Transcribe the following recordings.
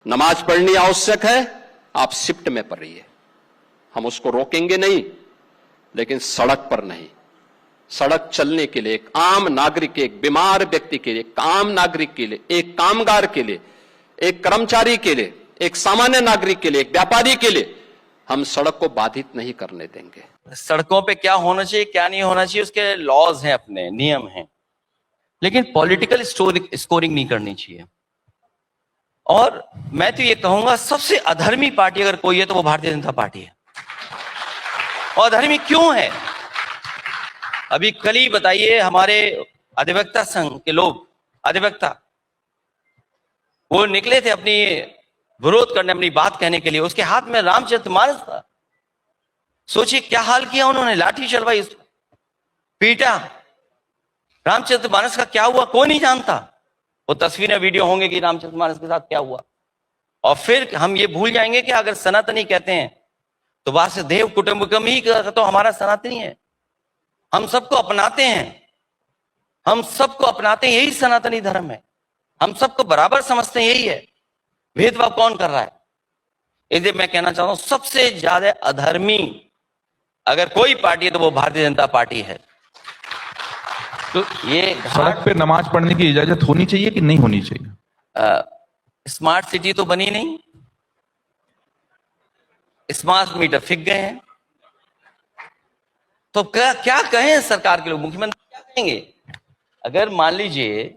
नमाज पढ़नी आवश्यक है, आप शिफ्ट में पढ़िए, हम उसको रोकेंगे नहीं, लेकिन सड़क पर नहीं। सड़क चलने के लिए एक आम नागरिक, एक बीमार व्यक्ति के लिए, एक आम नागरिक के लिए, एक कामगार के लिए, एक कर्मचारी के लिए, एक सामान्य नागरिक के लिए, एक व्यापारी के लिए हम सड़क को बाधित नहीं करने देंगे। सड़कों पे क्या होना चाहिए क्या नहीं होना चाहिए उसके लॉज हैं, अपने नियम हैं, लेकिन पॉलिटिकल स्कोरिंग नहीं करनी चाहिए। और मैं तो ये कहूंगा सबसे अधर्मी पार्टी अगर कोई है तो वो भारतीय जनता पार्टी है। और अधर्मी क्यों है? अभी कल ही बताइए, हमारे अधिवक्ता संघ के लोग, अधिवक्ता, वो निकले थे अपनी विरोध करने, अपनी बात कहने के लिए, उसके हाथ में रामचरितमानस था। सोचिए क्या हाल किया उन्होंने, लाठी चलवाई, पीटा। रामचरितमानस का क्या हुआ कोई नहीं जानता। वो तस्वीरें वीडियो होंगे कि रामचरितमानस के साथ क्या हुआ। और फिर हम ये भूल जाएंगे कि अगर सनातनी कहते हैं तो वासुदेव कुटुंबकम ही तो हमारा सनातनी है। हम सबको अपनाते हैं, हम सबको अपनाते हैं, यही सनातनी धर्म है। हम सबको बराबर समझते हैं, यही है। भेदभाव कौन कर रहा है? इसलिए मैं कहना चाहता हूं सबसे ज्यादा अधर्मी अगर कोई पार्टी है तो वो भारतीय जनता पार्टी है। तो ये सड़क पे नमाज पढ़ने की इजाजत होनी चाहिए कि नहीं होनी चाहिए? स्मार्ट सिटी तो बनी नहीं, स्मार्ट मीटर फिक गए हैं, तो क्या कहें सरकार के लोग, मुख्यमंत्री क्या कहेंगे? अगर मान लीजिए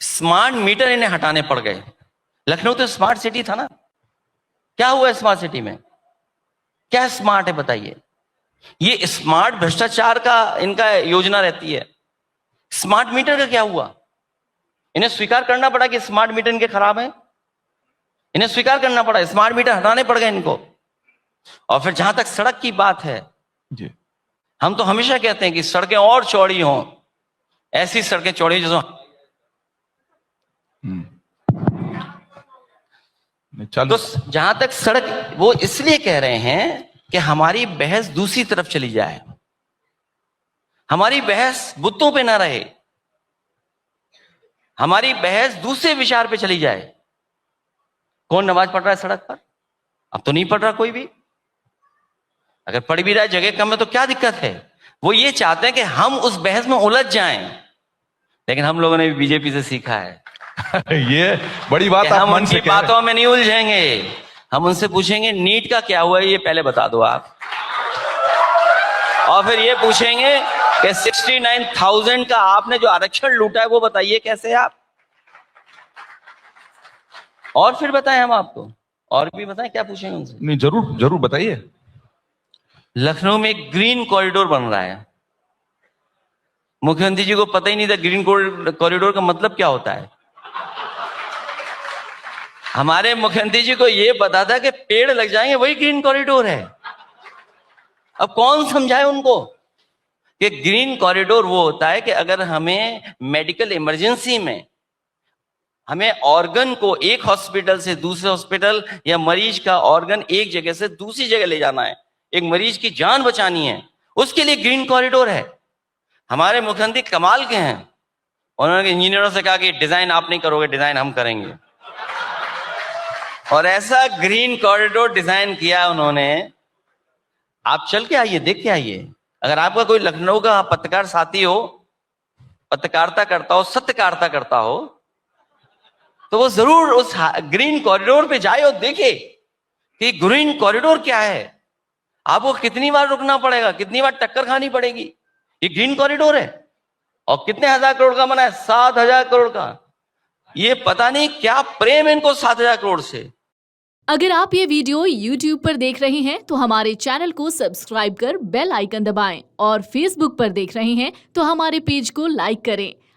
स्मार्ट मीटर इन्हें हटाने पड़ गए। लखनऊ तो स्मार्ट सिटी था ना, क्या हुआ स्मार्ट सिटी में? क्या स्मार्ट है बताइए? ये स्मार्ट भ्रष्टाचार का इनका योजना रहती है। स्मार्ट मीटर का क्या हुआ? इन्हें स्वीकार करना पड़ा कि स्मार्ट मीटर इनके खराब है, इन्हें स्वीकार करना पड़ा, स्मार्ट मीटर हटाने पड़ गए इनको। और फिर जहां तक सड़क की बात है जी, हम तो हमेशा कहते हैं कि सड़कें और चौड़ी हों, ऐसी सड़कें चौड़ी जो तो जहां तक सड़क, वो इसलिए कह रहे हैं कि हमारी बहस दूसरी तरफ चली जाए, हमारी बहस बुतों पे ना रहे, हमारी बहस दूसरे विचार पे चली जाए। कौन नमाज पढ़ रहा है सड़क पर? अब तो नहीं पढ़ रहा कोई भी। अगर पढ़ भी रहा है, जगह कम है, तो क्या दिक्कत है? वो ये चाहते हैं कि हम उस बहस में उलझ जाएं। लेकिन हम लोगों ने भी बीजेपी से सीखा है ये बड़ी बात आप हम मन से उनकी बातों में नहीं उलझेंगे। हम उनसे पूछेंगे नीट का क्या हुआ है, ये पहले बता दो आप। और फिर ये पूछेंगे कि 69,000 का आपने जो आरक्षण लूटा है वो बताइए कैसे आप। और फिर बताएं हम आपको, और भी बताएं, क्या पूछेंगे उनसे? नहीं, जरूर जरूर बताइए। लखनऊ में एक ग्रीन कॉरिडोर बन रहा है। मुख्यमंत्री जी को पता ही नहीं था ग्रीन कॉरिडोर का मतलब क्या होता है। हमारे मुख्यमंत्री जी को यह पता था कि पेड़ लग जाएंगे वही ग्रीन कॉरिडोर है। अब कौन समझाए उनको कि ग्रीन कॉरिडोर वो होता है कि अगर हमें मेडिकल इमरजेंसी में हमें ऑर्गन को एक हॉस्पिटल से दूसरे हॉस्पिटल, या मरीज का ऑर्गन एक जगह से दूसरी जगह ले जाना है, एक मरीज की जान बचानी है, उसके लिए ग्रीन कॉरिडोर है। हमारे मुख्यमंत्री कमाल के हैं, उन्होंने इंजीनियरों से कहा कि डिजाइन आप नहीं करोगे, डिजाइन हम करेंगे। और ऐसा ग्रीन कॉरिडोर डिजाइन किया उन्होंने। आप चल के आइए, देख के आइए। अगर आपका कोई लखनऊ का पत्रकार साथी हो, पत्रकारिता करता हो, सत्यकारिता करता हो, तो वो जरूर उस ग्रीन कॉरिडोर पे जाए और देखे कि ग्रीन कॉरिडोर क्या है। आपको कितनी बार रुकना पड़ेगा, कितनी बार टक्कर खानी पड़ेगी। ये ग्रीन कॉरिडोर है और कितने हजार करोड़ का बना है? 7,000 करोड़ का। ये पता नहीं क्या प्रेम है इनको 7,000 करोड़ से। अगर आप ये वीडियो YouTube पर देख रहे हैं तो हमारे चैनल को सब्सक्राइब कर बेल आइकन दबाएं, और Facebook पर देख रहे हैं तो हमारे पेज को लाइक करें।